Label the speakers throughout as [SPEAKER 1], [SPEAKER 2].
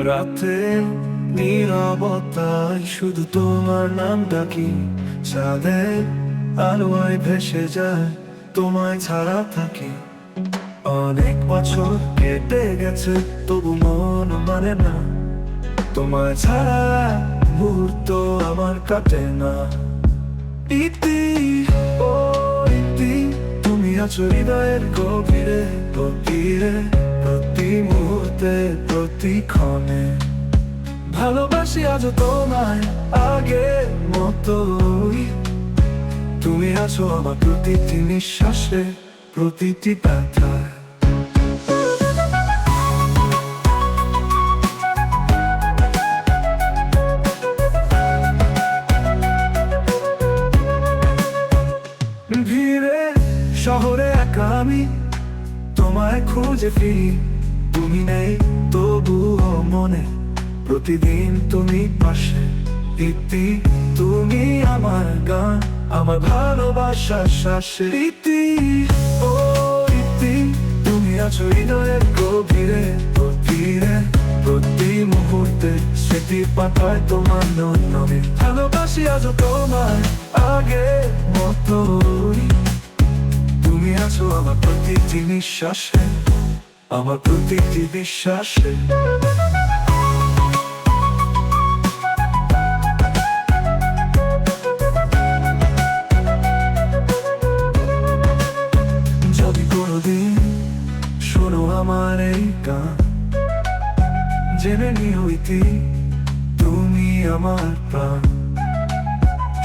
[SPEAKER 1] রাতে নীরবতায় শুধু তোমার নাম ডাকি, চাঁদের আলোয় ভেসে যায় তোমায় ছাড়া থাকি। অনেক বছর কেটে গেছে তবু মন মানে না, তোমায় ছাড়া মুহূর্ত আমার কাটে না। ইতি ও ইতি, তুমি আছো হৃদয়ের গভীরে গভীরে, প্রতি মুহূর্তে প্রতিক্ষণে। ভালোবাসি আজ তোমায় আগের মতোই, তুমি আছো আমার প্রতিটি নিঃশ্বাসে প্রতিটি ব্যথায়। ভিড়ে শহরে একা আমি তোমায় খুঁজে ফিরি, তুমি নেই তবুও মনে প্রতিদিন তুমি পাশে। ইতি তুমি আমার গান, আমার ভালোবাসার শ্বাসে। ইতি ও ইতি, তুমি আছো হৃদয়ের গভীরে গভীরে, প্রতি মুহূর্তে স্মৃতির পাতায় তোমার নামে। ভালোবাসি আজ তোমায় আগের মতোই, তুমি আছো আমার প্রতিটি নিঃশ্বাসে, আমার প্রতিটি বিশ্বাসে। যদি কোনোদিন শোনো আমার এই গান, জেনে নিও ইতি তুমি আমার প্রাণ।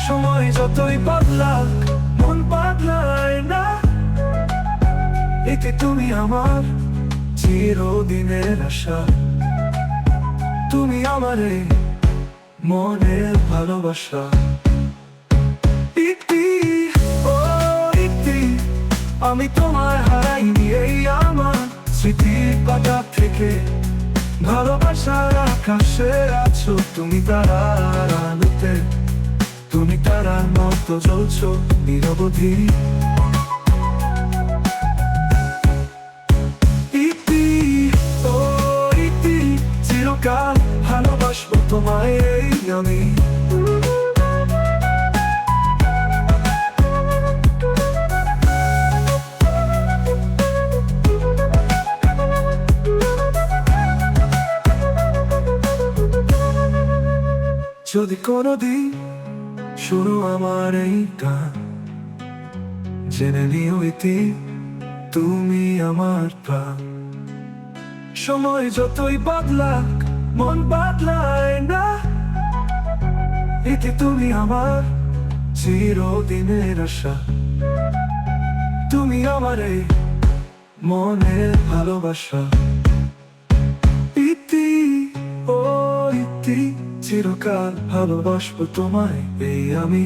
[SPEAKER 1] সময় যতই বদলাক মন বদলায় না, ইতি তুমি আমার চিরদিনের আশা। তুমি আমার এই মনের ভালোবাসা। ইতি ও ইতি, আমি তোমায় হারাইনি এই আমার স্মৃতির পাতা থেকে। ভালোবাসার আকাশে আছো তুমি তারার আলোতে, তুমি তারার মতো জ্বলছো নিরবধি। ইতি ও ইতি, চিরকাল ভালোবাসবো তোমায় এই আমি। যদি কোনোদিন শোনো আমার এই গান, জেনে নিও ইতি তুমি আমার প্রাণ। সময় যতই বদলাক মন বদলায় না, ইতি তুমি আমার চিরদিনের আশা। তুমি আমার এই মনের ভালোবাসা। ইতি ও ইতি, চিরকাল ভালোবাসবো তোমায় এই আমি।